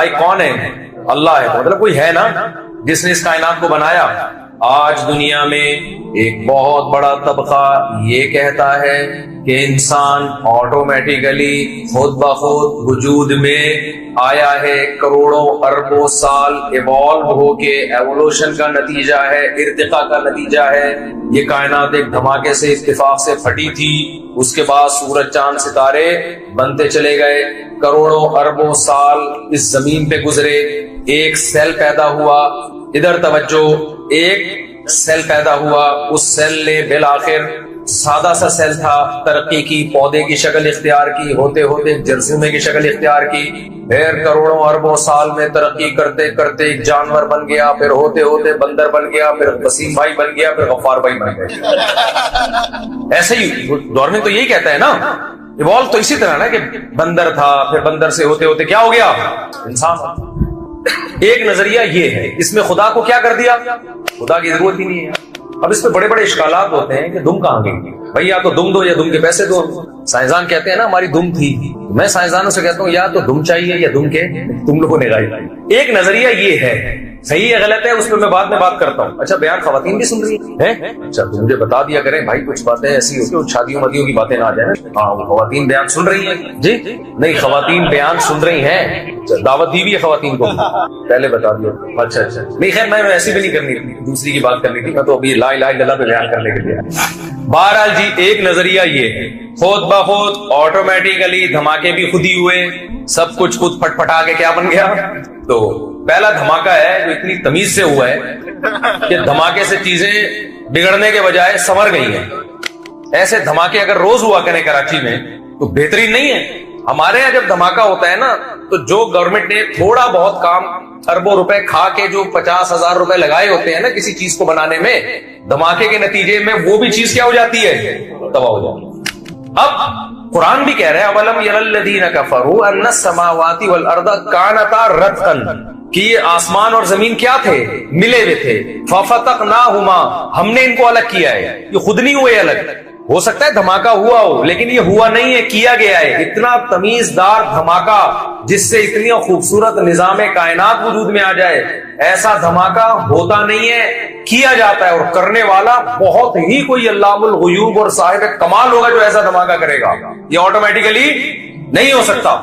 بھائی کون ہے؟ اللہ ہے، مطلب کوئی ہے نا جس نے اس کائنات کو بنایا۔ آج دنیا میں ایک بہت بڑا طبقہ یہ کہتا ہے کہ انسان آٹومیٹیکلی خود بخود وجود میں آیا ہے، کروڑوں اربوں سال ایوالو ہو کے، ایوولوشن کا نتیجہ ہے، ارتقاء کا نتیجہ ہے۔ یہ کائنات ایک دھماکے سے اتفاق سے پھٹی تھی، اس کے بعد سورج چاند ستارے بنتے چلے گئے، کروڑوں اربوں سال اس زمین پہ گزرے، ایک سیل پیدا ہوا، ادھر توجہ، ایک سیل پیدا ہوا، اس سیل نے بالآخر سادہ سا سیل تھا، ترقی کی، پودے کی شکل اختیار کی، ہوتے ہوتے جرثومے کی شکل اختیار کی، پھر کروڑوں اربوں سال میں ترقی کرتے کرتے ایک جانور بن گیا، پھر ہوتے ہوتے بندر بن گیا، پھر وسیم بھائی بن گیا، پھر غفار بھائی بن گئے۔ ایسے ہی ڈارون تو یہی کہتا ہے نا، ایوالو تو اسی طرح نا کہ بندر تھا، پھر بندر سے ہوتے ہوتے کیا ہو گیا؟ انسان۔ ایک نظریہ یہ ہے، اس میں خدا کو کیا کر دیا؟ خدا کی ضرورت ہی نہیں ہے۔ اب اس پہ بڑے بڑے اشکالات ہوتے ہیں کہ دم کہاں گئی بھائی، یا تو دم دو یا دم کے پیسے دو۔ سائنسدان کہتے ہیں نا ہماری دم تھی، میں سائنسدانوں سے کہتا ہوں یا تو دم چاہیے یا دم کے تم لوگوں نے گائی۔ ایک نظریہ یہ ہے، صحیح ہے غلط ہے اس پہ میں بعد میں بات کرتا ہوں۔ اچھا بیان خواتین بھی سن رہی ہیں؟ اچھا تو مجھے بتا دیا کریں بھائی، کچھ باتیں ایسی ہوتی ہیں شادیوں مدیوں کی باتیں نہ آ جائیں۔ ہاں وہ خواتین بیان سن رہی ہیں جی؟ نہیں، خواتین بیان سن رہی ہیں، دعوت دی بھی ہے خواتین کو، پہلے بتا دیا۔ اچھا اچھا نہیں، خیر میں ایسی بھی نہیں کرنی تھی، دوسری کی بات کرنی تھی، میں تو ابھی لا الہ الا اللہ پہ بیان کرنے کے لیے۔ بہرحال جی ایک نظریہ یہ ہے، خود بخود آٹومیٹیکلی دھماکے بھی خود ہی ہوئے، سب کچھ خود پھٹ پھٹا کے کیا بن گیا۔ تو پہلا دھماکہ ہے جو اتنی تمیز سے ہوا ہے کہ دھماکے سے چیزیں بگڑنے کے بجائے سنور گئی ہیں۔ ایسے دھماکے اگر روز ہوا کریں کراچی میں تو بہترین نہیں ہے۔ ہمارے یہاں جب دھماکہ ہوتا ہے نا تو جو گورنمنٹ نے تھوڑا بہت کام اربوں روپے کھا کے جو 50,000 روپے لگائے ہوتے ہیں نا کسی چیز کو بنانے میں، دھماکے کے نتیجے میں وہ بھی چیز کیا ہو جاتی ہے؟ تباہ ہو جاتی ہے۔ اب قرآن بھی کہہ رہے ہیں اولم یری الذین کفروا ان السماوات والارض کانتا رتقا، کہ یہ آسمان اور زمین کیا تھے؟ ملے ہوئے تھے، ففتقناہما، ہم نے ان کو الگ کیا ہے، یہ خود نہیں ہوئے الگ۔ ہو سکتا ہے دھماکہ ہوا ہو لیکن یہ ہوا نہیں ہے، کیا گیا ہے۔ اتنا تمیزدار دھماکہ جس سے اتنی خوبصورت نظام کائنات وجود میں آ جائے، ایسا دھماکہ ہوتا نہیں ہے، کیا جاتا ہے، اور کرنے والا بہت ہی کوئی علام الغیوب اور صاحب کمال ہوگا جو ایسا دھماکہ کرے گا، یہ آٹومیٹیکلی نہیں ہو سکتا۔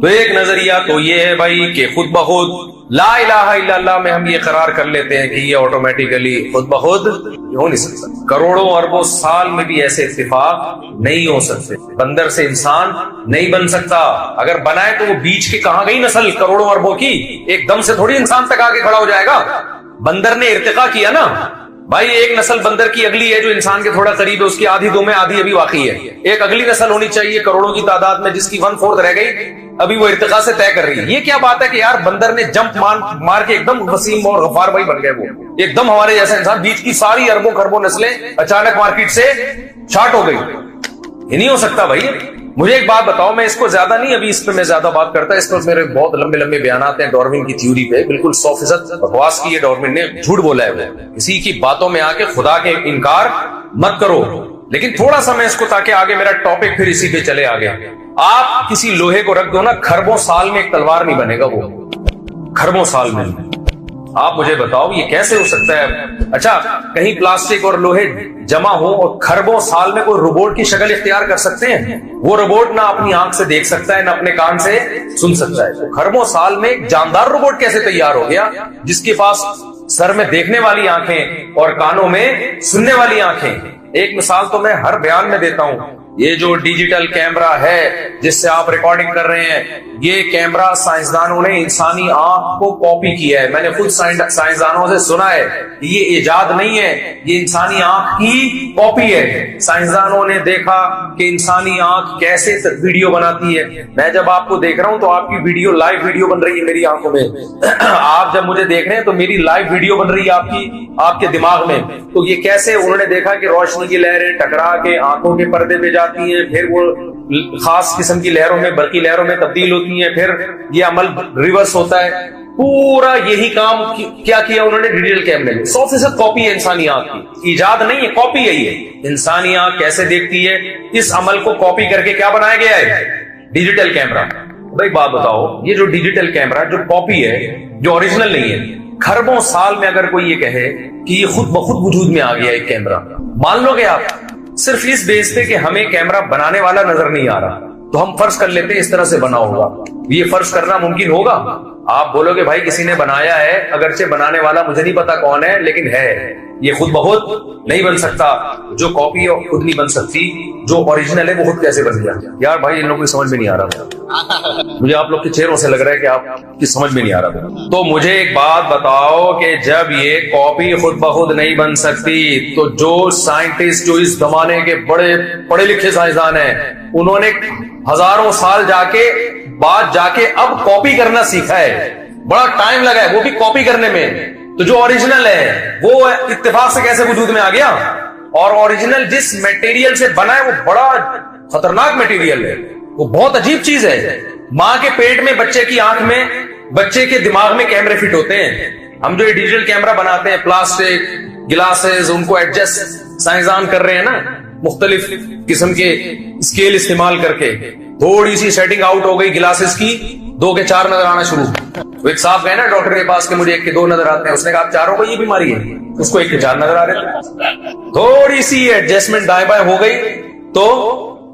تو ایک نظریہ تو یہ ہے بھائی کہ خود بخود لا الہ الا اللہ میں ہم یہ قرار کر لیتے ہیں کہ یہ آٹومیٹیکلی خود بخود ہو نہیں سکتا۔ کروڑوں اربوں سال میں بھی ایسے اتفاق نہیں ہو سکتے۔ بندر سے انسان نہیں بن سکتا، اگر بنائے تو وہ بیچ کے کہاں گئی نسل کروڑوں اربوں کی؟ ایک دم سے تھوڑی انسان تک آگے کھڑا ہو جائے گا۔ بندر نے ارتقا کیا نا بھائی، ایک نسل بندر کی اگلی ہے جو انسان کے تھوڑا قریب ہے، اس کی آدھی دم ہے آدھی ابھی باقی ہے، ایک اگلی نسل ہونی چاہیے کروڑوں کی تعداد میں جس کی 1/4 رہ گئی، ابھی وہ ارتقاء سے طے کر رہی ہے۔ یہ کیا بات ہے کہ یار بندر نے جمپ مار کے ایک دم وسیم اور غفار بھائی بن گئے، وہ ایک دم ہمارے جیسا انسان، بیچ کی ساری اربوں خربوں نسلیں اچانک مارکیٹ سے شارٹ ہو گئی، یہ نہیں ہو سکتا بھائی۔ مجھے ایک بات بتاؤ، میں اس کو زیادہ نہیں ابھی اس پہ میں زیادہ بات کرتا، اس پر میرے بہت لمبے لمبے بیانات ہیں ڈارون کی تھیوری پہ، بالکل 100% بکواس کی ہے ڈارون نے، جھوٹ بولا ہے وہ، کسی کی باتوں میں آ کے خدا کے انکار مت کرو۔ لیکن تھوڑا سا میں اس کو، تاکہ آگے میرا ٹاپک پھر اسی پہ چلے آگے۔ آپ کسی لوہے کو رکھ دو نا، خربوں سال میں ایک تلوار نہیں بنے گا، وہ خربوں سال میں۔ آپ مجھے بتاؤ یہ کیسے ہو سکتا ہے؟ اچھا کہیں پلاسٹک اور لوہے جمع ہو اور خربوں سال میں کوئی روبوٹ کی شکل اختیار کر سکتے ہیں؟ وہ روبوٹ نہ اپنی آنکھ سے دیکھ سکتا ہے نہ اپنے کان سے سن سکتا ہے، تو خربوں سال میں ایک جاندار روبوٹ کیسے تیار ہو گیا جس کے پاس سر میں دیکھنے والی آنکھیں اور کانوں میں سننے والی آنکھیں؟ ایک مثال تو میں ہر بیان میں دیتا ہوں، یہ جو ڈیجیٹل کیمرہ ہے جس سے آپ ریکارڈنگ کر رہے ہیں، یہ کیمرہ سائنسدانوں نے انسانی آنکھ کو کاپی کیا ہے۔ میں نے خود سائنسدانوں سے سنا ہے، یہ ایجاد نہیں ہے، یہ انسانی آنکھ کی کاپی ہے۔ سائنسدانوں نے دیکھا کہ انسانی آنکھ کیسے ویڈیو بناتی ہے۔ میں جب آپ کو دیکھ رہا ہوں تو آپ کی ویڈیو لائیو ویڈیو بن رہی ہے میری آنکھوں میں، آپ جب مجھے دیکھ رہے ہیں تو میری لائیو ویڈیو بن رہی ہے آپ کے دماغ میں۔ تو یہ کیسے؟ انہوں نے دیکھا کہ روشنی کی لہریں ٹکرا کے آنکھوں کے پردے پہ جاتی ہیں، پھر وہ خاص قسم کی لہروں میں، برقی لہروں میں تبدیل ہوتی ہیں، پھر یہ عمل ریورس ہوتا ہے۔ پورا یہی کام کیا کیا انہوں نے ڈیجیٹل کیمرے میں۔ 100% کاپی ہے انسانی آنکھ کی، ایجاد نہیں ہے، کاپی ہے یہ۔ انسانی آنکھ کیسے دیکھتی ہے، اس عمل کو کاپی کر کے کیا بنایا گیا ہے؟ Digital camera. بھائی بات بتاؤ، یہ جو ڈیجیٹل کیمرہ جو کاپی ہے، جو اوریجنل نہیں ہے، خربوں سال میں اگر کوئی یہ کہے کہ یہ خود بخود وجود میں آ گیا ایک کیمرہ، مان لو گے آپ؟ صرف اس بیس پہ کہ ہمیں کیمرہ بنانے والا نظر نہیں آ رہا تو ہم فرض کر لیتے ہیں اس طرح سے بنا ہوگا. یہ فرض کرنا ممکن ہوگا؟ آپ بولو گے بھائی کسی نے بنایا ہے، اگرچہ بنانے والا مجھے نہیں پتا کون ہے لیکن ہے. یہ خود بخود نہیں بن سکتا. جو کاپی ہے خود نہیں بن سکتی، جو اوریجنل ہے وہ خود کیسے بن گیا؟ یار بھائی ان لوگوں کی سمجھ میں نہیں آ رہا. مجھے آپ لوگ کے چہروں سے لگ رہا ہے کہ آپ کی سمجھ میں نہیں آ رہا. تو مجھے ایک بات بتاؤ کہ جب یہ کاپی خود بخود نہیں بن سکتی تو جو سائنٹسٹ، جو اس زمانے کے بڑے پڑھے لکھے سائنسدان ہیں، انہوں نے ہزاروں سال جا کے اب کاپی کرنا سیکھا ہے. بڑا ٹائم لگا ہے وہ بھی کاپی کرنے میں. تو جو اوریجنل ہے وہ اتفاق سے کیسے وجود میں آ گیا؟ اور اوریجنل جس میٹیریل سے بنا ہے وہ بڑا خطرناک میٹیریل ہے، وہ بہت عجیب چیز ہے. ماں کے پیٹ میں بچے کی آنکھ میں، بچے کے دماغ میں کیمرے فٹ ہوتے ہیں. ہم جو یہ ڈیجیٹل کیمرہ بناتے ہیں، پلاسٹک گلاسز، ان کو ایڈجسٹ سائنسدان کر رہے ہیں نا، مختلف قسم کے اسکیل استعمال کر کے. تھوڑی سی سیٹنگ آؤٹ ہو گئی گلاسز کی، 2 کے 4 نظر آنا شروع. وہ ایک صاحب گئے نا ڈاکٹر کے پاس کہ مجھے 1 کے 2 نظر آتے ہیں. اس نے کہا آپ چاروں کو یہ بیماری ہے؟ اس کو 1 کے 4 نظر آ رہے تھے. تھوڑی سی ایڈجسٹمنٹ دائیں بائیں ہو گئی تو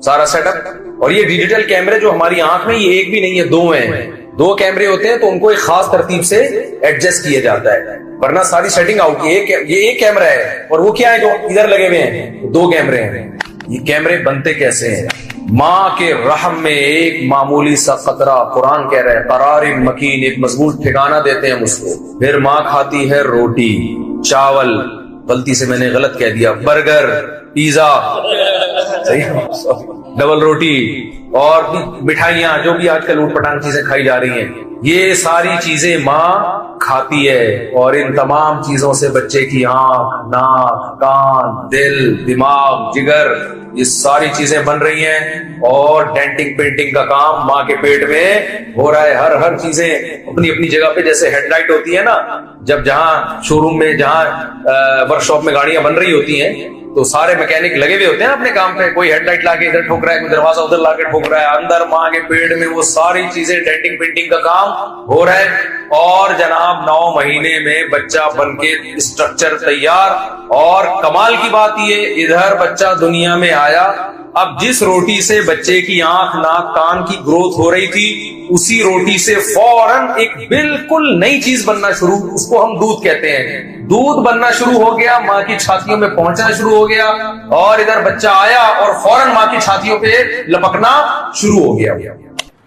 سارا سیٹ اپ. اور یہ ڈیجیٹل کیمرے جو ہماری آنکھ میں، یہ 1 بھی نہیں ہے، 2 ہیں. 2 کیمرے ہوتے ہیں تو ان کو ایک خاص ترتیب سے ایڈجسٹ کیا جاتا ہے، ورنہ ساری سیٹنگ آؤٹ. یہ ایک کیمرہ ہے اور وہ کیا ہے جو ادھر لگے ہوئے ہیں، 2 کیمرے ہیں. یہ کیمرے بنتے کیسے ہیں؟ ماں کے رحم میں ایک معمولی سا قطرہ، قرآن کہہ رہا ہے قرار مکین، ایک مضبوط ٹھکانہ دیتے ہیں اس کو. پھر ماں کھاتی ہے روٹی، چاول، غلطی سے میں نے غلط کہہ دیا، برگر، پیزا، ڈبل روٹی اور مٹھائیاں، جو بھی آج کل اوٹ پٹانگ چیزیں کھائی جا رہی ہیں، یہ ساری چیزیں ماں کھاتی ہے. اور ان تمام چیزوں سے بچے کی آنکھ، ناک، کان، دل، دماغ، جگر، یہ ساری چیزیں بن رہی ہیں. اور ڈینٹنگ پینٹنگ کا کام ماں کے پیٹ میں ہو رہا ہے. ہر چیزیں اپنی اپنی جگہ پہ. جیسے ہیڈ لائٹ ہوتی ہے نا، جب جہاں شو روم میں، جہاں ورک شاپ میں گاڑیاں بن رہی ہوتی ہیں تو سارے میکینک لگے ہوئے ہوتے ہیں اپنے کام پہ. کوئی ہیڈ لائٹ لا کے ادھر ٹھوک رہا ہے، کوئی دروازہ ادھر لا کے ٹھوک رہا ہے. اندر ماں کے پیٹ میں وہ ساری چیزیں ڈینٹنگ پینٹنگ کا کام ہو رہا ہے. اور جناب 9 مہینے میں بچہ بن کے اسٹرکچر تیار. اور کمال کی بات یہ، ادھر بچہ دنیا میں آیا، اب جس روٹی سے بچے کی آنکھ، ناک، کان کی گروتھ ہو رہی تھی، اسی روٹی سے فوراً ایک بالکل نئی چیز بننا شروع، اس کو ہم دودھ کہتے ہیں. دودھ بننا شروع ہو گیا، ماں کی چھاتیوں میں پہنچنا شروع ہو گیا. اور ادھر بچہ آیا اور فوراً ماں کی چھاتیوں پہ لپکنا شروع ہو گیا.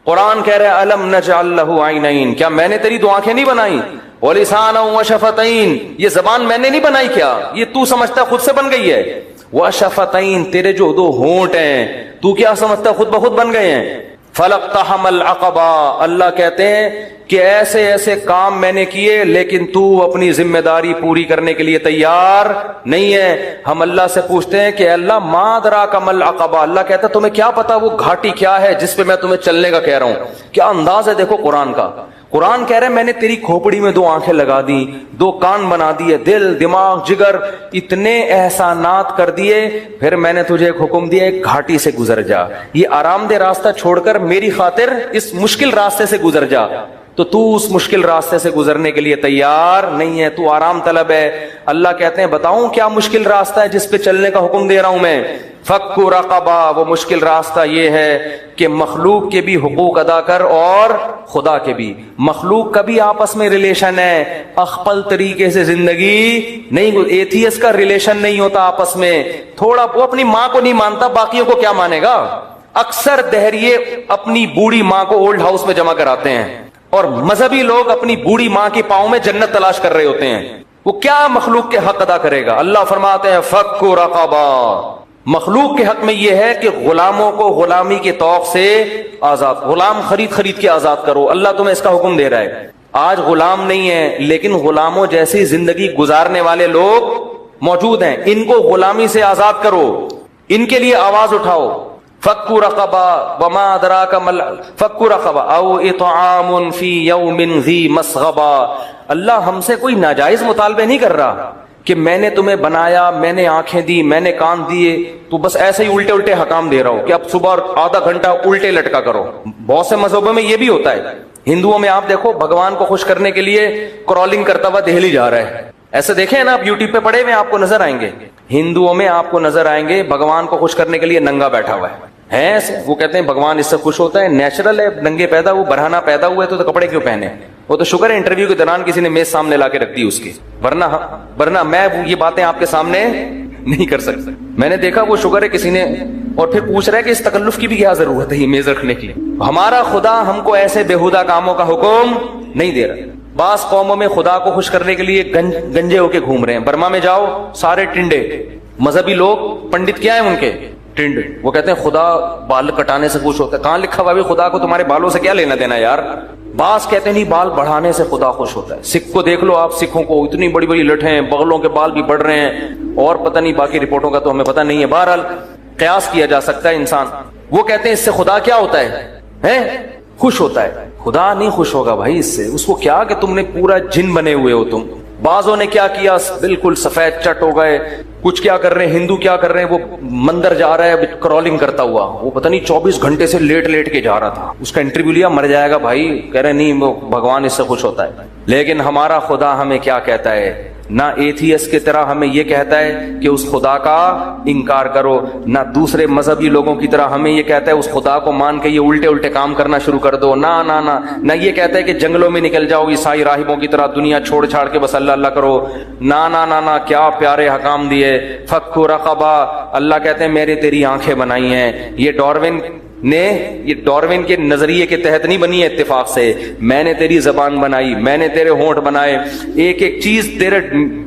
قرآن کہہ رہے ہیں الم نجعل لہ عینین، کیا میں نے تیری 2 آنکھیں نہیں بنائی؟ ولسانا وشفتین، یہ زبان میں نے نہیں بنائی کیا؟ یہ تو سمجھتا خود سے بن گئی ہے. وشفتین، تیرے جو 2 ہونٹ ہیں تو کیا سمجھتا خود بخود بن گئے ہیں. فلقتحم العقبہ، اللہ کہتے ہیں کہ ایسے ایسے کام میں نے کیے لیکن تو اپنی ذمہ داری پوری کرنے کے لیے تیار نہیں ہے. ہم اللہ سے پوچھتے ہیں کہ اللہ ما ادراک ما العقبہ، اللہ کہتا ہے تمہیں کیا پتا وہ گھاٹی کیا ہے جس پہ میں تمہیں چلنے کا کہہ رہا ہوں. کیا انداز ہے دیکھو قرآن کا. قرآن کہہ رہے ہیں میں نے تیری کھوپڑی میں 2 آنکھیں لگا دی، 2 کان بنا دیے، دل، دماغ، جگر، اتنے احسانات کر دیے. پھر میں نے تجھے ایک حکم دیا، ایک گھاٹی سے گزر جا. یہ آرام دہ راستہ چھوڑ کر میری خاطر اس مشکل راستے سے گزر جا. تو اس مشکل راستے سے گزرنے کے لیے تیار نہیں ہے، تو آرام طلب ہے. اللہ کہتے ہیں بتاؤں کیا مشکل راستہ ہے جس پہ چلنے کا حکم دے رہا ہوں میں؟ فک رقبہ، وہ مشکل راستہ یہ ہے کہ مخلوق کے بھی حقوق ادا کر اور خدا کے بھی. مخلوق کا بھی آپس میں ریلیشن ہے، اخپل طریقے سے زندگی نہیں. ایتھیس کا ریلیشن نہیں ہوتا آپس میں. تھوڑا وہ اپنی ماں کو نہیں مانتا، باقیوں کو کیا مانے گا. اکثر دہریے اپنی بوڑھی ماں کو اولڈ ہاؤس میں جمع کراتے ہیں، اور مذہبی لوگ اپنی بوڑھی ماں کے پاؤں میں جنت تلاش کر رہے ہوتے ہیں. وہ کیا مخلوق کے حق ادا کرے گا؟ اللہ فرماتے ہیں فک رقبہ. مخلوق کے حق میں یہ ہے کہ غلاموں کو غلامی کے توق سے آزاد، غلام خرید کے آزاد کرو. اللہ تمہیں اس کا حکم دے رہا ہے. آج غلام نہیں ہے لیکن غلاموں جیسی زندگی گزارنے والے لوگ موجود ہیں، ان کو غلامی سے آزاد کرو، ان کے لیے آواز اٹھاؤ. فک رقبہ وما ادراک ما فک رقبہ او اطعام فی یوم ذی مسغبہ. اللہ ہم سے کوئی ناجائز مطالبے نہیں کر رہا، کہ میں نے تمہیں بنایا, میں نے آنکھیں دی, میں نے کان دیے, تو بس ایسے ہی الٹے الٹے حکام دے رہا ہو کہ اب صبح آدھا گھنٹہ الٹے لٹکا کرو. بہت سے مذہبوں میں یہ بھی ہوتا ہے. ہندوؤں میں آپ دیکھو بھگوان کو خوش کرنے کے لیے کرالنگ کرتا ہوا دہلی جا رہا ہے. ایسے دیکھیں نا, آپ یوٹیوب پہ پڑے ہوئے آپ کو نظر آئیں گے. ہندوؤں میں آپ کو نظر آئیں گے بھگوان کو خوش کرنے کے لیے ننگا بیٹھا ہوا ہے ایسے. وہ کہتے ہیں بھگوان اس سے خوش ہوتا ہے, نیچرل ہے, ننگے پیدا, وہ برہنہ پیدا ہوا ہے تو کپڑے کیوں پہنے. وہ تو شکر ہے انٹرویو کے دوران کسی نے میز سامنے لا کے رکھ دی اس کی, ورنہ میں یہ باتیں آپ کے سامنے نہیں کر سکتا. میں نے دیکھا وہ شکر ہے کسی نے, اور پھر پوچھ رہا ہے کہ اس تکلف کی بھی کیا ضرورت ہے یہ میز رکھنے کی. ہمارا خدا ہم کو ایسے بےہودہ کاموں کا حکم نہیں دے رہا. بعض قوموں میں خدا کو خوش کرنے کے لیے گنجے ہو کے گھوم رہے ہیں. برما میں جاؤ سارے ٹنڈے, مذہبی لوگ, پنڈت کیا ہیں ان کے, ٹنڈ. وہ کہتے ہیں خدا بال کٹانے سے خوش ہوتا ہے. کہاں لکھا ہوا ہے خدا کو تمہارے بالوں سے کیا لینا دینا یار. بعض کہتے ہیں نہیں بال بڑھانے سے خدا خوش ہوتا ہے. سکھ کو دیکھ لو آپ, سکھوں کو اتنی بڑی بڑی لٹیں, بغلوں کے بال بھی بڑھ رہے ہیں, اور پتہ نہیں باقی رپورٹوں کا تو ہمیں پتہ نہیں ہے. بہرحال قیاس کیا جا سکتا ہے انسان. وہ کہتے ہیں اس سے خدا کیا ہوتا ہے, خوش ہوتا ہے. خدا نہیں خوش ہوگا بھائی اس سے. اس کو کیا کہ تم نے پورا جن بنے ہوئے ہو تم. بعضوں نے کیا کیا, بالکل سفید چٹ ہو گئے. کچھ کیا کر رہے ہیں, ہندو کیا کر رہے ہیں, وہ مندر جا رہا ہے کرالنگ کرتا ہوا, وہ پتہ نہیں 24 گھنٹے سے لیٹ کے جا رہا تھا. اس کا انٹرویو لیا, مر جائے گا بھائی. کہہ رہے نہیں وہ بھگوان اس سے خوش ہوتا ہے. لیکن ہمارا خدا ہمیں کیا کہتا ہے, نہ ایتھیسٹ کی طرح ہمیں یہ کہتا ہے کہ اس خدا کا انکار کرو, نہ دوسرے مذہبی لوگوں کی طرح ہمیں یہ کہتا ہے اس خدا کو مان کے یہ الٹے الٹے کام کرنا شروع کر دو. نہ یہ کہتا ہے کہ جنگلوں میں نکل جاؤ عیسائی راہبوں کی طرح دنیا چھوڑ چھاڑ کے بس اللہ اللہ کرو. نہ کیا پیارے حکام دیے. فکو رقبہ, اللہ کہتے ہیں میرے تیری آنکھیں بنائی ہیں. یہ ڈاروین کے نظریے کے تحت نہیں بنی ہے اتفاق سے. میں نے تیری زبان بنائی, میں نے تیرے ہونٹ بنائے, ایک ایک چیز تیرے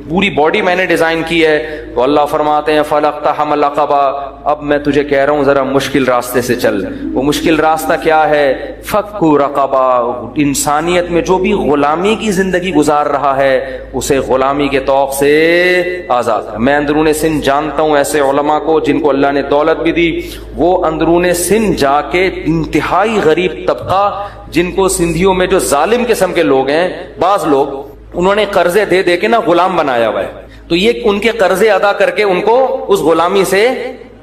پوری باڈی میں نے ڈیزائن کی ہے. تو اللہ فرماتے ہیں فلقتحم العقبہ, اب میں تجھے کہہ رہا ہوں ذرا مشکل راستے سے چل. وہ مشکل راستہ کیا ہے, فکو رقبہ, انسانیت میں جو بھی غلامی کی زندگی گزار رہا ہے اسے غلامی کے طوق سے آزاد. میں اندرون سندھ جانتا ہوں ایسے علماء کو جن کو اللہ نے دولت بھی دی, وہ اندرون سندھ جا کے انتہائی غریب طبقہ, جن کو سندھیوں میں جو ظالم قسم کے لوگ ہیں, بعض لوگ انہوں نے قرضے دے دے کے نا غلام بنایا ہوا ہے. تو یہ ان کے قرضے ادا کر کے ان کو اس غلامی سے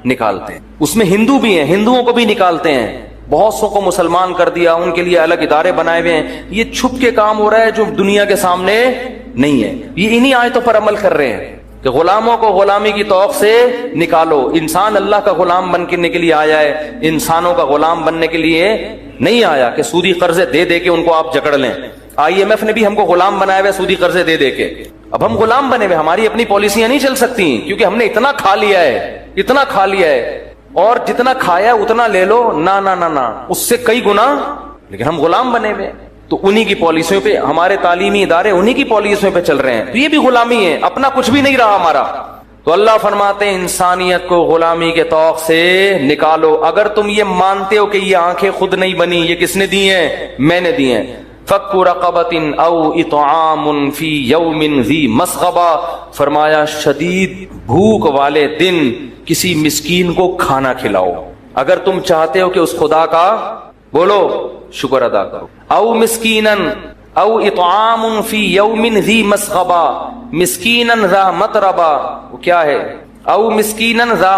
نکالتے ہیں. اس میں ہندو بھی ہیں, ہندوؤں کو بھی نکالتے ہیں. بہت سو کو مسلمان کر دیا, ان کے لیے الگ ادارے بنائے ہوئے ہیں. یہ چھپ کے کام ہو رہا ہے جو دنیا کے سامنے نہیں ہے. یہ انہی آیتوں پر عمل کر رہے ہیں کہ غلاموں کو غلامی کی توق سے نکالو. انسان اللہ کا غلام بننے کے لیے آیا ہے, انسانوں کا غلام بننے کے لیے نہیں آیا کہ سودی قرضے دے دے کے ان کو آپ جکڑ لیں. IMF نے بھی ہم کو غلام بنایا ہوا ہے سودی قرضے دے دے کے. اب ہم غلام بنے ہوئے, ہماری اپنی پالیسیاں نہیں چل سکتی کیونکہ ہم نے اتنا کھا لیا ہے, اور جتنا کھایا اتنا لے لو. نہ اس سے کئی گنا, لیکن ہم غلام بنے ہوئے. تو انہی کی پالیسیوں پہ ہمارے تعلیمی ادارے انہی کی پالیسیوں پہ چل رہے ہیں. تو یہ بھی غلامی ہے, اپنا کچھ بھی نہیں رہا ہمارا. تو اللہ فرماتے ہیں انسانیت کو غلامی کے طوق سے نکالو. اگر تم یہ مانتے ہو کہ یہ آنکھیں خود نہیں بنی, یہ کس نے دی ہیں, میں نے دی ہیں. فَكُّ رَقَبَةٍ أَوْ إِطْعَامٌ فِي يَوْمٍ ذِي مَسْغَبَةٍ, فرمایا شدید بھوک والے دن کسی مسکین کو کھانا کھلاؤ. اگر تم چاہتے ہو کہ اس خدا کا بولو شکر ادا کرو. او مسکینن او اطعام فی یوم ذی مسغبہ, مسکینن ذا متربہ, وہ کیا ہے, او مسکینن ذا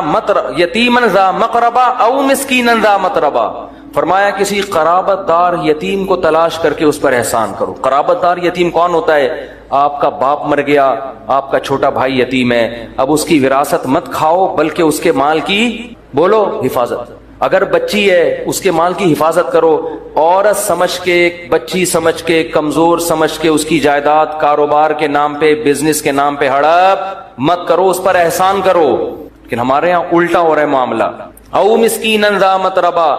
یتیمن ذا مقربہ او مسکینن ذا متربہ. فرمایا کسی قرابت دار یتیم کو تلاش کر کے اس پر احسان کرو. قرابت دار یتیم کون ہوتا ہے, آپ کا باپ مر گیا, آپ کا چھوٹا بھائی یتیم ہے, اب اس کی وراثت مت کھاؤ بلکہ اس کے مال کی بولو حفاظت. اگر بچی ہے اس کے مال کی حفاظت کرو. عورت سمجھ کے, بچی سمجھ کے, کمزور سمجھ کے اس کی جائیداد کاروبار کے نام پہ, بزنس کے نام پہ ہڑپ مت کرو, اس پر احسان کرو. لیکن ہمارے ہاں الٹا ہو رہا ہے معاملہ. او مسکینن ذا متربہ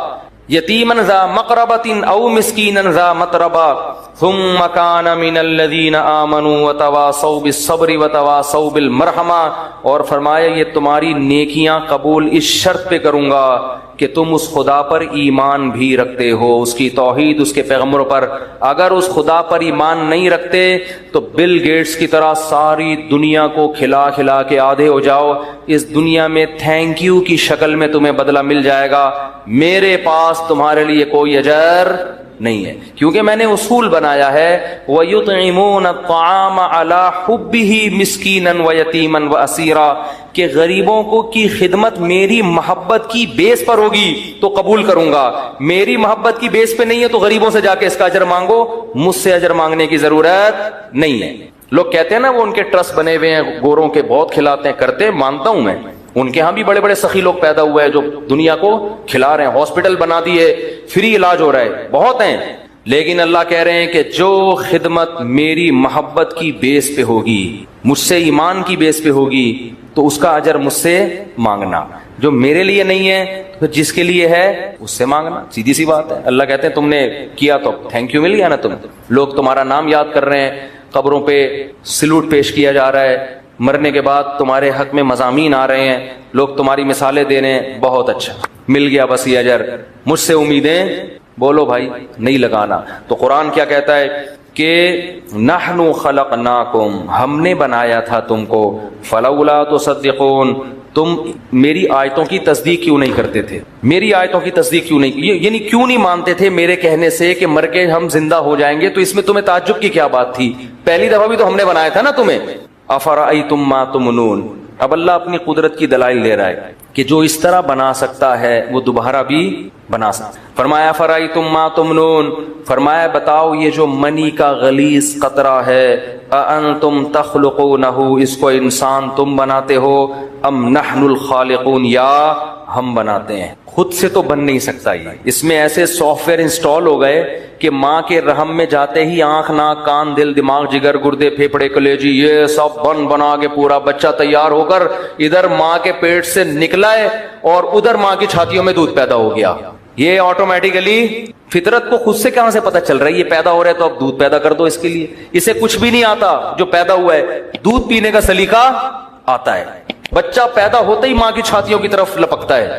یتیمن ذا مقربۃ او مسکینن ذا متربہ ثم کان من الذین آمنوا وتواصوا بالصبر وتواصوا بالمرحمہ. اور فرمایا یہ تمہاری نیکیاں قبول اس شرط پہ کروں گا کہ تم اس خدا پر ایمان بھی رکھتے ہو, اس کی توحید, اس کے پیغمبروں پر. اگر اس خدا پر ایمان نہیں رکھتے تو بل گیٹس کی طرح ساری دنیا کو کھلا کھلا کے آدھے ہو جاؤ. اس دنیا میں تھینک یو کی شکل میں تمہیں بدلہ مل جائے گا, میرے پاس تمہارے لیے کوئی اجر نہیں ہے، کیونکہ میں نے اصول بنایا ہے وَيُطْعِمُونَ الطَّعَامَ عَلَى حُبِّهِ مِسْكِينًا وَيَتِيمًا وَأَسِيرًا، کہ غریبوں کو کی خدمت میری محبت کی بیس پر ہوگی تو قبول کروں گا، میری محبت کی بیس پہ نہیں ہے تو غریبوں سے جا کے اس کا اجر مانگو، مجھ سے اجر مانگنے کی ضرورت نہیں ہے۔ لوگ کہتے ہیں نا وہ ان کے ٹرسٹ بنے ہوئے ہیں گوروں کے، بہت کھلاتے ہیں، کرتے مانتا ہوں میں، ان کے ہاں بھی بڑے بڑے سخی لوگ پیدا ہوئے ہیں جو دنیا کو کھلا رہے ہیں، ہاسپٹل بنا دیے، فری علاج ہو رہا ہے، بہت ہیں، لیکن اللہ کہہ رہے ہیں کہ جو خدمت میری محبت کی بیس پہ ہوگی، مجھ سے ایمان کی بیس پہ ہوگی، تو اس کا اجر مجھ سے مانگنا، جو میرے لیے نہیں ہے تو جس کے لیے ہے اس سے مانگنا، سیدھی سی بات ہے۔ اللہ کہتے ہیں تم نے کیا تو تھینک یو مل گیا نا، تم لوگ تمہارا نام یاد کر رہے ہیں، قبروں پہ سلوٹ پیش کیا جا رہا ہے، مرنے کے بعد تمہارے حق میں مضامین آ رہے ہیں، لوگ تمہاری مثالیں دے رہے ہیں، بہت اچھا، مل گیا بس یہ اجر، مجھ سے امیدیں بولو بھائی نہیں لگانا۔ تو قرآن کیا کہتا ہے کہ نحن خلقناکم، ہم نے بنایا تھا تم کو، فلولا تصدقون، تم میری آیتوں کی تصدیق کیوں نہیں کرتے تھے، میری آیتوں کی تصدیق کیوں نہیں، یعنی کیوں نہیں مانتے تھے میرے کہنے سے کہ مر کے ہم زندہ ہو جائیں گے، تو اس میں تمہیں تعجب کی کیا بات تھی، پہلی دفعہ بھی تو ہم نے بنایا تھا نا تمہیں۔ افرأیتم ما تمنون، اب اللہ اپنی قدرت کی دلائل دے رہا ہے کہ جو اس طرح بنا سکتا ہے وہ دوبارہ بھی بنا سکتا ہے۔ فرمایا فرأیتم ما تمنون، فرمایا بتاؤ یہ جو منی کا غلیظ قطرہ ہے، اانتم تخلقونہ، اس کو انسان تم بناتے ہو، ام نحن الخالقون، یا ہم بناتے ہیں، خود سے تو بن نہیں سکتا یہ، اس میں ایسے سافٹ ویئر انسٹال ہو گئے کہ ماں کے رحم میں جاتے ہی آنکھ ناک کان دل دماغ جگر گردے پھیپھڑے کلیجی یہ سب بنا کے پورا بچہ تیار ہو کر ادھر ماں کے پیٹ سے نکلا ہے اور ادھر ماں کی چھاتیوں میں دودھ پیدا ہو گیا، یہ آٹومیٹیکلی فطرت کو خود سے کہاں سے پتہ چل رہا ہے یہ پیدا ہو رہا ہے تو اب دودھ پیدا کر دو اس کے لیے، اسے کچھ بھی نہیں آتا، جو پیدا ہوا ہے دودھ پینے کا سلیقہ آتا ہے، بچہ پیدا ہوتے ہی ماں کی چھاتیوں کی طرف لپکتا ہے۔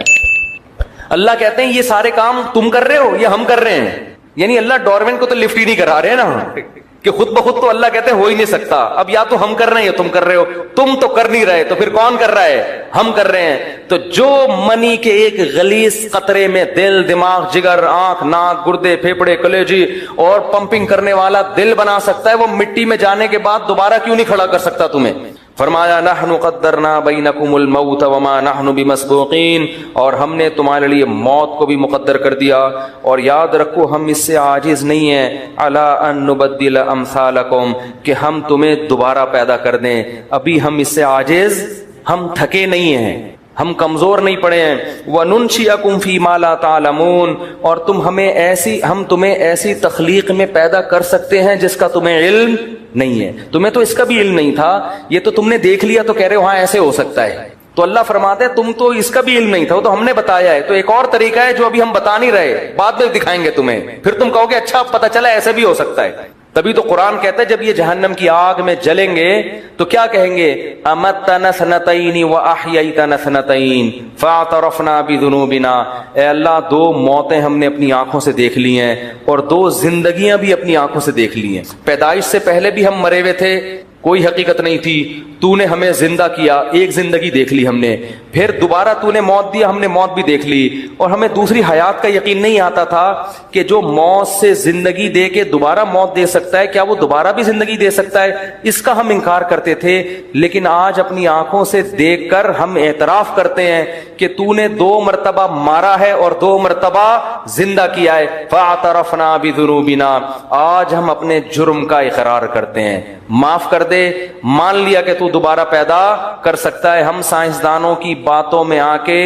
اللہ کہتے ہیں یہ سارے کام تم کر رہے ہو یا ہم کر رہے ہیں، یعنی اللہ ڈارون کو تو لفٹ ہی نہیں کرا رہے ہیں نا، کہ خود بخود تو اللہ کہتے ہیں ہو ہی نہیں سکتا، اب یا تو ہم کر رہے ہیں یا تم کر رہے ہو، تم تو کر نہیں رہے تو پھر کون کر رہا ہے، ہم کر رہے ہیں۔ تو جو منی کے ایک غلیظ قطرے میں دل دماغ جگر آنکھ ناک گردے پھیپڑے کلیجی اور پمپنگ کرنے والا دل بنا سکتا ہے، وہ مٹی میں جانے کے بعد دوبارہ کیوں نہیں کھڑا کر سکتا تمہیں؟ فرمایا نحن قدرنا بینکم الموت وما نحن بمسبوقین، اور ہم نے تمہارے لیے موت کو بھی مقدر کر دیا، اور یاد رکھو ہم اس سے عاجز نہیں ہیں، علی ان نبدل امثالکم، کہ ہم تمہیں دوبارہ پیدا کر دیں، ابھی ہم اس سے عاجز، ہم تھکے نہیں ہیں، ہم کمزور نہیں پڑے ہیں، وَنُنْشِئَكُمْ فِي مَا لَا تَعْلَمُونَ، اور ہم تمہیں ایسی تخلیق میں پیدا کر سکتے ہیں جس کا تمہیں علم نہیں ہے، تمہیں تو اس کا بھی علم نہیں تھا، یہ تو تم نے دیکھ لیا تو کہہ رہے ہو ہاں ایسے ہو سکتا ہے، تو اللہ فرماتے ہیں تم تو اس کا بھی علم نہیں تھا، وہ تو ہم نے بتایا ہے، تو ایک اور طریقہ ہے جو ابھی ہم بتا نہیں رہے، بعد میں دکھائیں گے تمہیں، پھر تم کہو گے اچھا پتہ چلا ایسے بھی ہو سکتا ہے۔ تبھی تو قرآن کہتا ہے جب یہ جہنم کی آگ میں جلیں گے تو کیا کہیں گے، امتنا سنتین واحییتنا سنتین فاعترفنا بذنوبنا، اے اللہ دو موتیں ہم نے اپنی آنکھوں سے دیکھ لی ہیں اور دو زندگیاں بھی اپنی آنکھوں سے دیکھ لی ہیں، پیدائش سے پہلے بھی ہم مرے ہوئے تھے، کوئی حقیقت نہیں تھی، تو نے ہمیں زندہ کیا، ایک زندگی دیکھ لی ہم نے، پھر دوبارہ تو نے موت دیا، ہم نے موت بھی دیکھ لی، اور ہمیں دوسری حیات کا یقین نہیں آتا تھا کہ جو موت سے زندگی دے کے دوبارہ موت دے سکتا ہے، کیا وہ دوبارہ بھی زندگی دے سکتا ہے، اس کا ہم انکار کرتے تھے، لیکن آج اپنی آنکھوں سے دیکھ کر ہم اعتراف کرتے ہیں کہ تو نے 2 مرتبہ مارا ہے اور 2 مرتبہ زندہ کیا ہے، فاعترفنا بذنوبنا، آج ہم اپنے جرم کا اقرار کرتے ہیں، معاف کر دے، مان لیا کہ تو دوبارہ پیدا کر سکتا ہے۔ ہم سائنسدانوں کی باتوں میں آ کے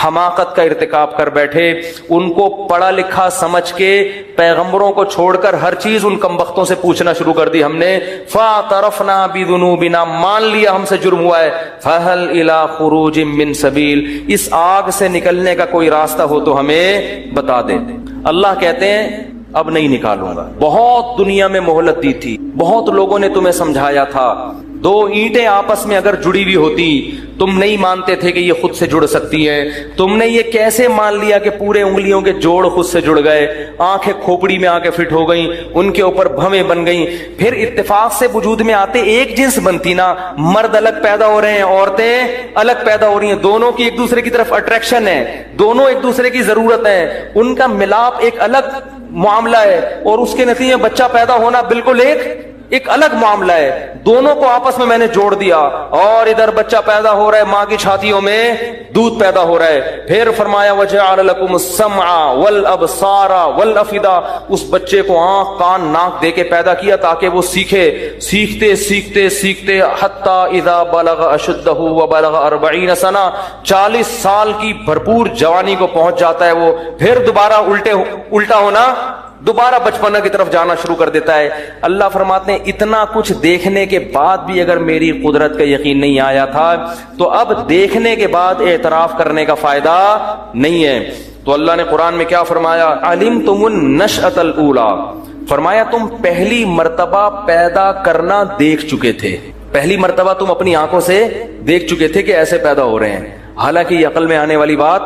حماقت کا ارتکاب کر بیٹھے، ان کو پڑھا لکھا سمجھ کے پیغمبروں کو چھوڑ کر ہر چیز ان کمبختوں سے پوچھنا شروع کر دی ہم نے، فاعترفنا بذنوبنا، مان لیا ہم سے جرم ہوا ہے، فہل الی خروج من سبیل، اس آگ سے نکلنے کا کوئی راستہ ہو تو ہمیں بتا دے۔ اللہ کہتے ہیں اب نہیں نکالوں گا، بہت دنیا میں مہلت دی تھی، بہت لوگوں نے تمہیں سمجھایا تھا، 2 اینٹیں آپس میں اگر جڑی ہوئی ہوتی تم نہیں مانتے تھے کہ یہ خود سے جڑ سکتی ہیں، تم نے یہ کیسے مان لیا کہ پورے انگلیوں کے جوڑ خود سے جڑ گئے، آنکھیں کھوپڑی میں آ کے فٹ ہو گئیں، ان کے اوپر بھویں بن گئیں، پھر اتفاق سے وجود میں آتے ایک جنس بنتی نا، مرد الگ پیدا ہو رہے ہیں، عورتیں الگ پیدا ہو رہی ہیں، دونوں کی ایک دوسرے کی طرف اٹریکشن ہے، دونوں ایک دوسرے کی ضرورت ہے، ان کا ملاپ ایک الگ معاملہ ہے اور اس کے نتیجے میں بچہ پیدا ہونا بالکل ایک الگ معاملہ ہے. دونوں کو آپس میں میں نے جوڑ دیا. اور ادھر بچہ پیدا ہو رہا ہے, ماں کی چھاتیوں میں دودھ پیدا ہو رہا ہے. پھر فرمایا وَجَعَلَ لَكُمُ السَّمْعَ وَالْأَبْصَارَ وَالْأَفْئِدَةَ, اس بچے کو آنکھ کان ناک دے کے پیدا کیا تاکہ وہ سیکھے. سیکھتے سیکھتے سیکھتے حتیٰ اذا بلغ اشدہ وبلغ 40 سنہ, 40 سال کی بھرپور جوانی کو پہنچ جاتا ہے وہ. پھر دوبارہ الٹا ہونا, دوبارہ بچپنا کی طرف جانا شروع کر دیتا ہے. اللہ فرماتے ہیں اتنا کچھ دیکھنے کے بعد بھی اگر میری قدرت کا یقین نہیں آیا تھا تو اب دیکھنے کے بعد اعتراف کرنے کا فائدہ نہیں ہے. تو اللہ نے قرآن میں کیا فرمایا, علمتم النشأۃ الاولیٰ, فرمایا تم پہلی مرتبہ پیدا کرنا دیکھ چکے تھے, پہلی مرتبہ تم اپنی آنکھوں سے دیکھ چکے تھے کہ ایسے پیدا ہو رہے ہیں. حالانکہ یہ عقل میں آنے والی بات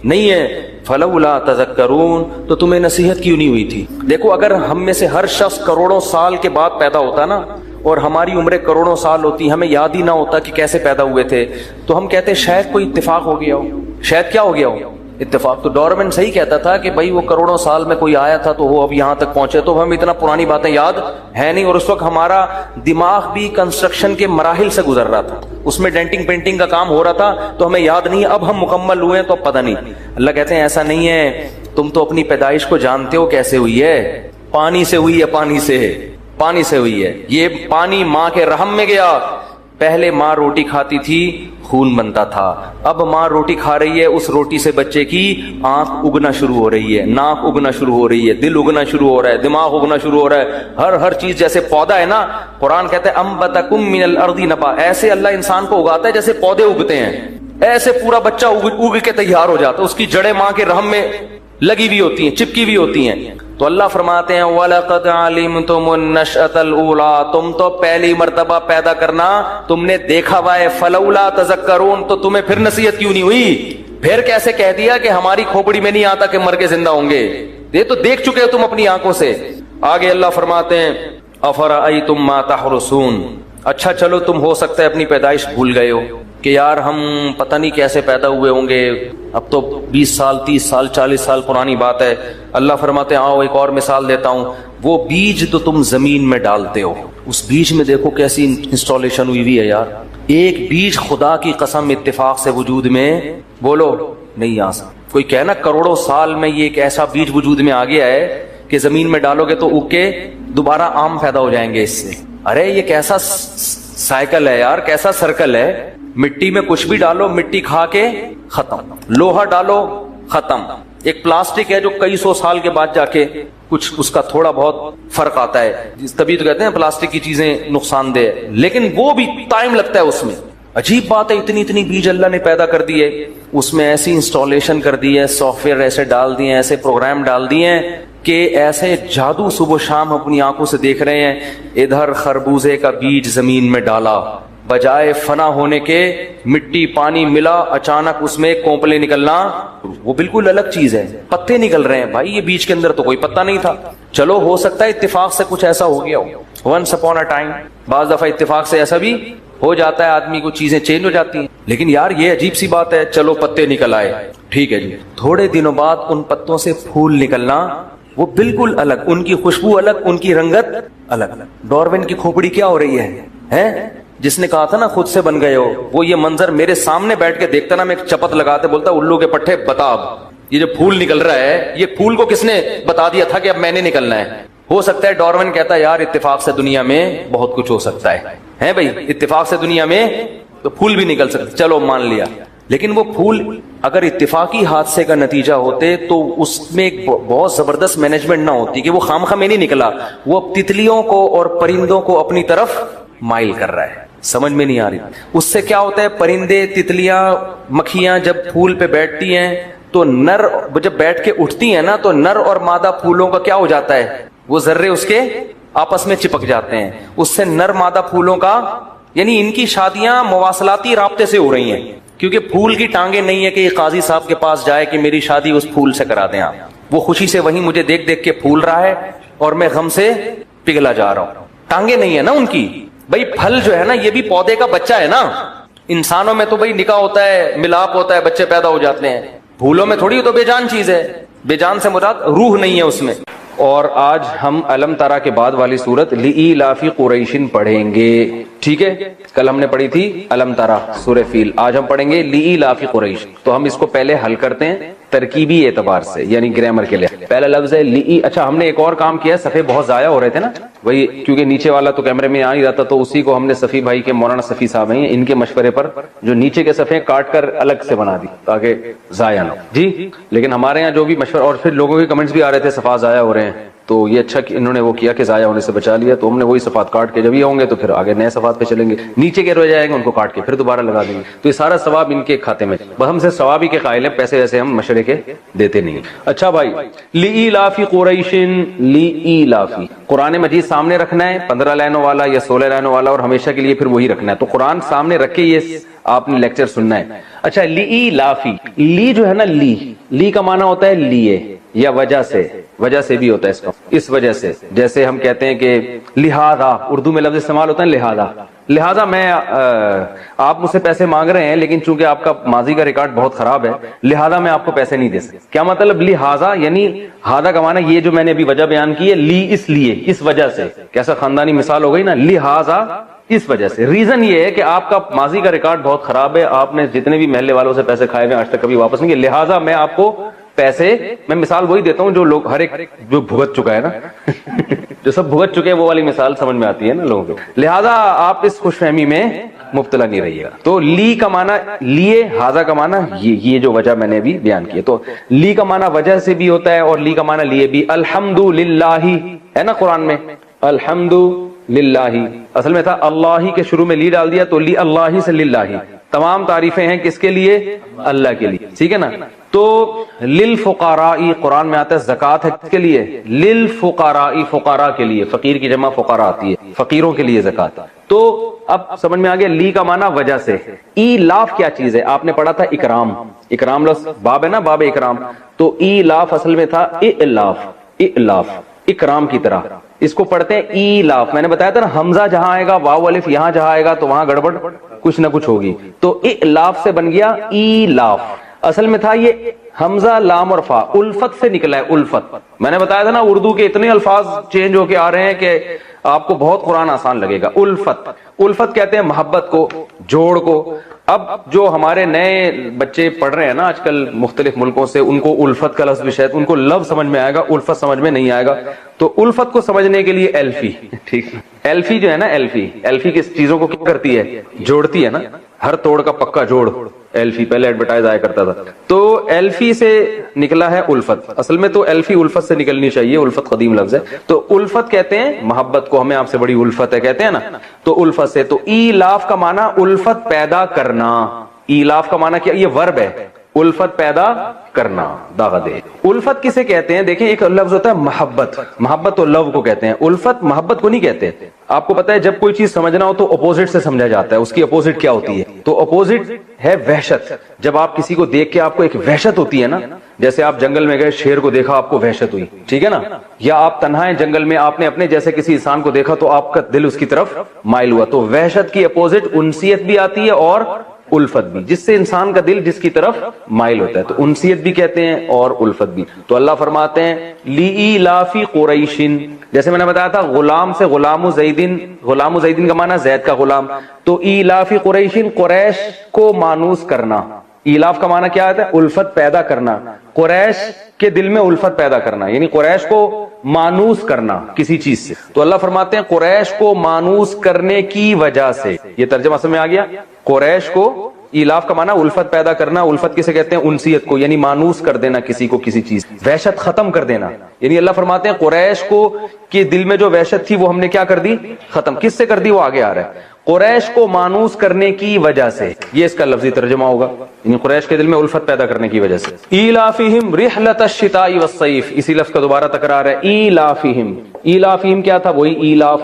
نہیں ہے. فلولا تذکرون, تو تمہیں نصیحت کیوں نہیں ہوئی تھی؟ دیکھو اگر ہم میں سے ہر شخص کروڑوں سال کے بعد پیدا ہوتا نا, اور ہماری عمریں کروڑوں سال ہوتی, ہمیں یاد ہی نہ ہوتا کہ کیسے پیدا ہوئے تھے, تو ہم کہتے شاید کوئی اتفاق ہو گیا ہو. شاید کیا ہو گیا ہو؟ اتفاق. تو ڈارون صحیح کہتا تھا کہ بھائی وہ کروڑوں سال میں کوئی آیا تھا تو وہ اب یہاں تک پہنچے, تو ہم اتنا پرانی باتیں یاد ہے نہیں. اور اس وقت ہمارا دماغ بھی کنسٹرکشن کے مراحل سے گزر رہا تھا, اس میں ڈینٹنگ پینٹنگ کا کام ہو رہا تھا, تو ہمیں یاد نہیں. اب ہم مکمل ہوئے ہیں تو اب پتہ نہیں. اللہ کہتے ہیں ایسا نہیں ہے, تم تو اپنی پیدائش کو جانتے ہو کیسے ہوئی ہے. پانی سے ہوئی ہے, پانی سے ہوئی ہے. یہ پانی ماں کے رحم میں گیا. پہلے ماں روٹی کھاتی تھی, خون بنتا تھا. اب ماں روٹی کھا رہی ہے, اس روٹی سے بچے کی آنکھ اگنا شروع ہو رہی ہے, ناک اگنا شروع ہو رہی ہے, دل اگنا شروع ہو رہا ہے, دماغ اگنا شروع ہو رہا ہے. ہر چیز جیسے پودا ہے نا, قرآن کہتا ہے انبتکم من الارض نبا, ایسے اللہ انسان کو اگاتا ہے جیسے پودے اگتے ہیں. ایسے پورا بچہ اگ کے تیار ہو جاتا ہے. اس کی جڑیں ماں کے رحم میں لگی ہوئی ہوتی ہیں, چپکی ہوئی ہوتی ہیں. تو اللہ فرماتے ہیں وَلَقَدْ عَلِمْتُمُ النَّشْأَةَ الْأُولَىٰ, تم تو پہلی مرتبہ پیدا کرنا تم نے دیکھا ہوا ہے. فَلَوْلَا تَذَكَّرُونَ, تو تمہیں پھر نصیحت کیوں نہیں ہوئی؟ پھر کیسے کہہ دیا کہ ہماری کھوپڑی میں نہیں آتا کہ مر کے زندہ ہوں گے؟ یہ تو دیکھ چکے ہو تم اپنی آنکھوں سے. آگے اللہ فرماتے ہیں أَفَرَأَيْتُم مَّا تَحْرُثُونَ, اچھا چلو تم ہو سکتا ہے اپنی پیدائش بھول گئے ہو کہ یار ہم پتہ نہیں کیسے پیدا ہوئے ہوں گے, اب تو 20 سال 30 سال 40 سال پرانی بات ہے. اللہ فرماتے ہیں آؤ ایک اور مثال دیتا ہوں. وہ بیج تو تم زمین میں ڈالتے ہو, اس بیج میں دیکھو کیسی انسٹالیشن ہوئی ہوئی ہے یار. ایک بیج خدا کی قسم اتفاق سے وجود میں بولو نہیں آ سکتا. کوئی کہنا کروڑوں سال میں یہ ایک ایسا بیج وجود میں آ گیا ہے کہ زمین میں ڈالو گے تو اگ کے دوبارہ آم پیدا ہو جائیں گے اس سے. ارے یہ کیسا سائیکل ہے یار, کیسا سرکل ہے. مٹی میں کچھ بھی ڈالو, مٹی کھا کے ختم. لوہا ڈالو ختم. ایک پلاسٹک ہے جو کئی سو سال کے بعد جا کے کچھ اس کا تھوڑا بہت فرق آتا ہے, تبھی تو کہتے ہیں پلاسٹک کی چیزیں نقصان دہ, لیکن وہ بھی ٹائم لگتا ہے اس میں. عجیب بات ہے, اتنی بیج اللہ نے پیدا کر دی ہے, اس میں ایسی انسٹالیشن کر دی ہے, سافٹ ویئر ایسے ڈال دیے ہیں, ایسے پروگرام ڈال دیے ہیں کہ ایسے جادو صبح و شام اپنی آنکھوں سے دیکھ رہے ہیں. ادھر خربوزے کا بیج زمین میں ڈالا, بجائے فنا ہونے کے مٹی پانی ملا, اچانک اس میں کونپلے نکلنا, وہ بالکل الگ چیز ہے. پتے نکل رہے ہیں بھائی, یہ بیج کے اندر تو کوئی پتا نہیں تھا. چلو ہو سکتا ہے اتفاق سے کچھ ایسا ہو گیا ہو, ونس اپون اے ٹائم. بعض دفعہ اتفاق سے ایسا بھی ہو جاتا ہے, آدمی کو چیزیں چینج ہو جاتی ہیں. لیکن یار یہ عجیب سی بات ہے, چلو پتے نکل آئے, ٹھیک ہے جی, تھوڑے دنوں بعد ان پتوں سے پھول نکلنا, وہ بالکل الگ, ان کی خوشبو الگ, ان کی رنگت الگ. ڈارون کی کھوپڑی کیا ہو رہی ہے؟ جس نے کہا تھا نا خود سے بن گئے ہو, وہ یہ منظر میرے سامنے بیٹھ کے دیکھتا نا, میں ایک چپت لگاتے بولتا الو کے پٹھے بتا, اب یہ جو پھول نکل رہا ہے یہ پھول کو کس نے بتا دیا تھا کہ اب میں نے نکلنا ہے؟ ہو سکتا ہے ڈارون کہتا ہے یار اتفاق سے دنیا میں بہت کچھ ہو سکتا ہے بھائی, اتفاق سے دنیا میں تو پھول بھی نکل سکتے, چلو مان لیا. لیکن وہ پھول اگر اتفاقی حادثے کا نتیجہ ہوتے تو اس میں ایک بہت زبردست مینجمنٹ نہ ہوتی کہ وہ خامخواہ میں نہیں نکلا, وہ تتلیوں کو اور پرندوں کو اپنی طرف مائل کر رہا ہے. سمجھ میں نہیں آ رہی. اس سے کیا ہوتا ہے, پرندے تتلیاں مکھیاں جب پھول پہ بیٹھتی ہیں تو نر جب بیٹھ کے اٹھتی ہیں نا, تو نر اور مادہ پھولوں کا کیا ہو جاتا ہے, وہ ذرے اس کے آپس میں چپک جاتے ہیں. اس سے نر مادہ پھولوں کا, یعنی ان کی شادیاں مواصلاتی رابطے سے ہو رہی ہیں, کیونکہ پھول کی ٹانگیں نہیں ہے کہ یہ قاضی صاحب کے پاس جائے کہ میری شادی اس پھول سے کرا دیں آپ. وہ خوشی سے وہیں مجھے دیکھ دیکھ کے پھول رہا ہے اور میں غم سے پگھلا جا رہا ہوں. ٹانگیں نہیں ہے نا ان کی. بھائی پھل جو ہے نا یہ بھی پودے کا بچہ ہے نا. انسانوں میں تو بھائی نکاح ہوتا ہے, ملاپ ہوتا ہے, بچے پیدا ہو جاتے ہیں. پھولوں میں تھوڑی تو بے جان چیز ہے. بے جان سے مراد روح نہیں ہے اس میں. اور آج ہم علم ترا کے بعد والی سورت لإیلاف قریش پڑھیں گے. ٹھیک ہے, کل ہم نے پڑھی تھی علم ترا سورہ فیل, آج ہم پڑھیں گے لإیلاف قریش. تو ہم اس کو پہلے حل کرتے ہیں ترکیبی اعتبار سے, یعنی گرامر کے لیے. پہلا لفظ ہے لی. اچھا, ہم نے ایک اور کام کیا, صفحے بہت ضائع ہو رہے تھے نا, وہی کیونکہ نیچے والا تو کیمرے میں آ نہیں رہتا, تو اسی کو ہم نے صفی بھائی کے مولانا صفی صاحب ہیں, ان کے مشورے پر جو نیچے کے صفحے کاٹ کر الگ سے بنا دی تاکہ ضائع نہ ہو. جی, لیکن ہمارے یہاں جو بھی مشورہ, اور پھر لوگوں کے کمنٹس بھی آ رہے تھے صفحات ضائع ہو رہے ہیں, تو یہ اچھا کہ انہوں نے وہ کیا کہ ضائع ہونے سے بچا لیا. تو ہم نے وہی صفحات کاٹ کے, جب یہ ہوں گے تو پھر آگے نئے صفحات پہ چلیں گے, نیچے کے رہ جائیں گے ان کو کاٹ کے پھر دوبارہ لگا دیں گے. تو یہ سارا ثواب ان کے کھاتے میں, بس ہم سے ثواب ہی کے قائل ہیں, پیسے ویسے ہم مشورے کے دیتے نہیں. اچھا بھائی, لإیلاف قریش, لإیلاف قرآن مجید سامنے رکھنا ہے, 15 لائنوں والا یا 16 لائنوں والا, اور ہمیشہ کے لیے پھر وہی رکھنا ہے. تو قرآن سامنے رکھ کے یہ آپ نے لیکچر سننا ہے. اچھا, لإیلافی, لی جو ہے نا, لی کا معنی ہوتا ہے لیے یا وجہ سے, وجہ سے بھی ہوتا ہے اس کا, اس وجہ سے. جیسے ہم کہتے ہیں کہ لہذا, اردو میں لفظ استعمال ہوتا ہے لہذا. لہذا میں آپ مجھ سے پیسے مانگ رہے ہیں, لیکن چونکہ آپ کا ماضی کا ریکارڈ بہت خراب ہے, لہذا میں آپ کو پیسے نہیں دے سکتا. کیا مطلب لہذا, یعنی ہاذا کا معنی یہ جو میں نے ابھی وجہ بیان کی ہے, لی اس لیے, اس وجہ سے. کیسا خاندانی مثال ہو گئی نا, لہذا اس وجہ سے. ریزن یہ ہے کہ آپ کا ماضی کا ریکارڈ بہت خراب ہے, آپ نے جتنے بھی محلے والوں سے پیسے کھائے ہوئے آج تک کبھی واپس نہیں کیے, لہذا میں آپ کو پیسے, میں مثال وہی دیتا ہوں جو لوگ ہر ایک جو بھگت چکا ہے نا جو سب بھگت چکے ہیں, وہ والی مثال سمجھ میں آتی ہے نا لوگوں کو. لہذا آپ اس خوش فہمی میں مبتلا نہیں رہیے گا. تو لی کا معنی لیے, ہاذا کا معنی یہ جو وجہ میں نے بھی بیان کی. تو لی کا معنی وجہ سے بھی ہوتا ہے, اور لی کا معنی لیے بھی. الحمدللہ ہے نا قرآن میں, الحمدللہ اصل میں تھا اللہ کے شروع میں لی ڈال دیا, تو لی اللہ سے للہ, تمام تعریفیں ہیں کس کے لیے, اللہ کے لیے. ٹھیک ہے نا. تو للفقراء قرآن میں آتا ہے زکات ہے کس کے لیے, للفقراء, فقراء کے لیے, فقیر کی جمع فقراء آتی ہے, فقیروں کے لیے زکات. تو اب سمجھ میں آ گیا لی کا معنی وجہ سے. ایلاف کیا چیز ہے, آپ نے پڑھا تھا اکرام, اکرام لفظ باب ہے نا, باب اکرام. تو ایلاف اصل میں تھا الاف, الاف اکرام کی طرح. اس کو پڑھتے ہیں ایلاف. میں نے بتایا تھا نا, حمزہ جہاں آئے گا, واو الف یہاں جہاں آئے گا, تو وہاں گڑبڑ کچھ نہ کچھ ہوگی. تو الاف سے بن گیا ایلاف. اصل میں تھا یہ حمزہ لام اور فا, الفت سے نکلا ہے, الفت. میں نے بتایا تھا نا اردو کے اتنے الفاظ چینج ہو کے آ رہے ہیں کہ آپ کو بہت قرآن آسان لگے گا. الفت, الفت کہتے ہیں محبت کو, جوڑ کو. اب جو ہمارے نئے بچے پڑھ رہے ہیں نا آج کل مختلف ملکوں سے, ان کو الفت کا لفظ بھی شاید ان کو لفظ سمجھ میں آئے گا, الفت سمجھ میں نہیں آئے گا. تو الفت کو سمجھنے کے لیے ایلفی, ٹھیک, ایلفی جو ہے نا, ایلفی, ایلفی کس چیزوں کو کیا کرتی ہے, جوڑتی ہے نا, ہر توڑ کا پکا جوڑ, ایلفی پہلے ایڈورٹائز آیا کرتا تھا. تو ایلفی سے نکلا ہے الفت. اصل میں تو ایلفی الفت سے نکلنی چاہیے, الفت قدیم لفظ ہے. تو الفت کہتے ہیں محبت کو, ہمیں آپ سے بڑی الفت ہے کہتے ہیں نا, تو الفت سے. تو ایلاف کا معنی الفت پیدا کرنا. ایلاف کا معنی کیا, یہ ورب ہے, الفت پیدا کرنا, داغا دے. الفت کسے کہتے ہیں, دیکھیں ایک لفظ ہوتا ہے محبت, محبت تو لو کو کہتے ہیں, الفت محبت کو نہیں کہتے. آپ کو پتا ہے جب کوئی چیز سمجھنا ہو تو اپوزٹ سے سمجھا جاتا ہے, اس کی اپوزٹ کیا ہوتی ہے, تو اپوزٹ ہے وحشت. جب آپ کسی کو دیکھ کے آپ کو ایک وحشت ہوتی ہے نا, جیسے آپ جنگل میں گئے, شیر کو دیکھا, آپ کو وحشت ہوئی, ٹھیک ہے نا, یا آپ تنہا ہیں جنگل میں, آپ نے اپنے جیسے کسی انسان کو دیکھا تو آپ کا دل اس کی طرف مائل ہوا. تو وحشت کی اپوزٹ انسیت بھی آتی ہے اور الفت بھی, جس سے انسان کا دل جس کی طرف مائل ہوتا ہے, تو انسیت بھی کہتے ہیں اور الفت بھی. تو اللہ فرماتے ہیں لإیلاف قریش, جیسے میں نے بتایا تھا غلام سے غلام زیدن, غلام زیدن کا معنی زید کا غلام. تو ایلاف قریش, قریش کو مانوس کرنا. ایلاف کا معنی کیا آتا ہے, الفت پیدا کرنا, قریش کے دل میں الفت پیدا کرنا, یعنی قریش کو مانوس کرنا کسی چیز سے. تو اللہ فرماتے ہیں قریش کو مانوس کرنے کی وجہ سے. یہ ترجمہ سمجھ میں آ گیا, قریش کو, ایلاف کا معنی الفت پیدا کرنا, الفت کسے کہتے ہیں, انسیت کو, یعنی مانوس کر دینا کسی کو کسی چیز, وحشت ختم کر دینا. یعنی اللہ فرماتے ہیں قریش کو کہ دل میں جو وحشت تھی وہ ہم نے کیا کر دی, ختم. کس سے کر دی, وہ آگے آ رہا ہے, قریش کو مانوس کرنے کی وجہ سے. یہ اس کا لفظی ترجمہ ہوگا, یعنی قریش کے دل میں الفت پیدا کرنے کی وجہ سے. ایلافہم رحلۃ الشتاء والصیف, اسی لفظ کا دوبارہ تکرار ہے, ایلافہم. ایلافہم کیا تھا, وہی ایلاف,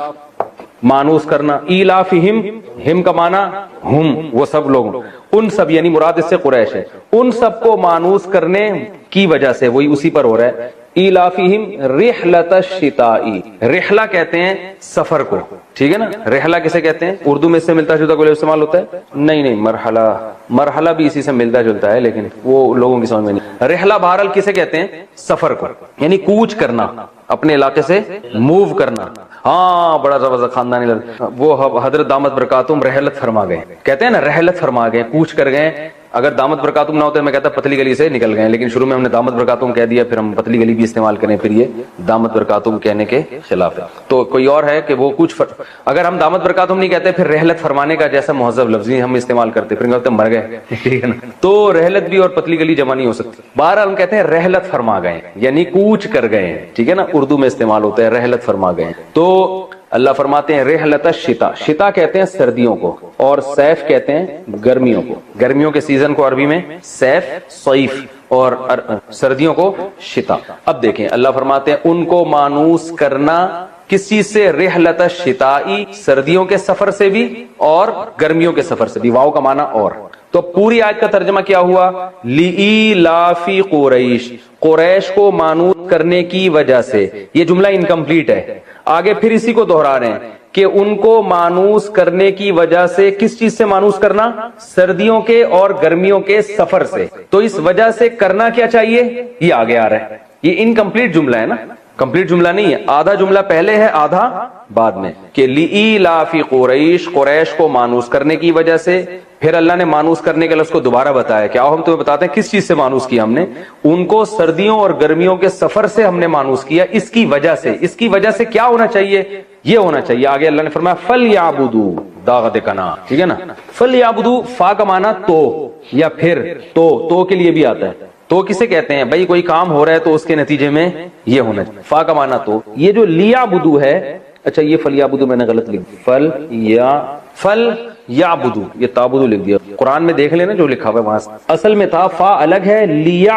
مانوس کرنا. ایلافہم, ہم کا معنی ہم, وہ سب لوگ, ان سب, یعنی مراد اس سے قریش ہے, ان سب کو مانوس کرنے کی وجہ سے, وہی اسی پر ہو رہا ہے. ایلافہم رحلۃ الشتاء، رحلہ کہتے ہیں سفر کو، ٹھیک ہے نا. رحلہ کسے کہتے ہیں؟ اردو میں اس سے ملتا جلتا کوئی استعمال ہوتا ہے؟ نہیں، مرحلہ بھی اسی سے ملتا جلتا ہے لیکن وہ لوگوں کی سمجھ میں نہیں. رحلہ بہرحال کسے کہتے ہیں؟ سفر کو، یعنی کوچ کرنا، اپنے علاقے سے موو کرنا. ہاں بڑا زبردست خاندانی لگتا. وہ حضرت دامت برکاتہم رحلت فرما گئے، کہتے ہیں نا رحلت فرما گئے، کوچ کر گئے. اگر دامت برکاتہم نہ ہوتے میں کہتا پتلی گلی سے نکل گئے، لیکن شروع میں ہم نے دامت برکاتہم کہہ دیا، پھر ہم پتلی گلی بھی استعمال کریں، پھر یہ دامت برکاتہم کہنے کے خلاف ہے. تو کوئی اور ہے کہ وہ کچھ اگر ہم دامت برکاتہم نہیں کہتے، پھر رحلت فرمانے کا جیسا مہذب لفظی ہم استعمال کرتے، پھر کہتے مر گئے، ٹھیک ہے نا. تو رحلت بھی اور پتلی گلی جمع نہیں ہو سکتی. بہرحال ہم کہتے ہیں رحلت فرما گئے، یعنی کوچ کر گئے، ٹھیک ہے نا. اردو میں استعمال ہوتا ہے رحلت فرما گئے. تو اللہ فرماتے ہیں رحلۃ الشتاء، شتاء کہتے ہیں سردیوں کو، اور صیف کہتے ہیں گرمیوں کو. گرمیوں کے سیزن کو عربی میں صیف، صیف، اور سردیوں کو شتاء. اب دیکھیں اللہ فرماتے ہیں ان کو مانوس کرنا کس چیز سے؟ رحلۃ الشتاء، سردیوں کے سفر سے بھی اور گرمیوں کے سفر سے بھی. واو کا معنی اور. تو پوری آیت کا ترجمہ کیا ہوا؟ لإیلاف قریش، قریش کو مانوس کرنے کی وجہ سے. یہ جملہ انکمپلیٹ ہے، آگے پھر اسی کو دہرا رہے ہیں کہ ان کو مانوس کرنے کی وجہ سے. کس چیز سے مانوس کرنا؟ سردیوں کے اور گرمیوں کے سفر سے. تو اس وجہ سے کرنا کیا چاہیے؟ یہ آگے آ رہا ہے. یہ انکمپلیٹ جملہ ہے نا، کمپلیٹ جملہ نہیں ہے. آدھا جملہ پہلے ہے، آدھا بعد میں، کہ لإیلاف قریش، قریش کو مانوس کرنے کی وجہ سے. پھر اللہ نے مانوس کرنے کے لفظ کو دوبارہ بتایا کہ آؤ ہم تمہیں بتاتے ہیں کس چیز سے مانوس کیا ہم نے. ان کو سردیوں اور گرمیوں کے سفر سے ہم نے مانوس کیا. اس کی وجہ سے، اس کی وجہ سے کیا ہونا چاہیے؟ یہ ہونا چاہیے. آگے اللہ نے فرمایا فَلْيَعْبُدُوا داغت کنا، ٹھیک ہے نا. فَلْيَعْبُدُوا، فا کا معنی تو یا پھر، تو کے لیے بھی آتا ہے. تو کسے کہتے ہیں؟ بھائی کوئی کام ہو رہا ہے تو اس کے نتیجے میں یہ ہونا چاہیے. فا کا معنی تو. یہ جو لیعبدو ہے، اچھا یہ فلیعبدو میں نے غلط لکھ، فل یعبدو، یہ تابدو لکھ دیا. قرآن میں دیکھ لینا جو لکھا ہوا ہے وہاں سے، اصل میں تھا فا الگ ہے، لیا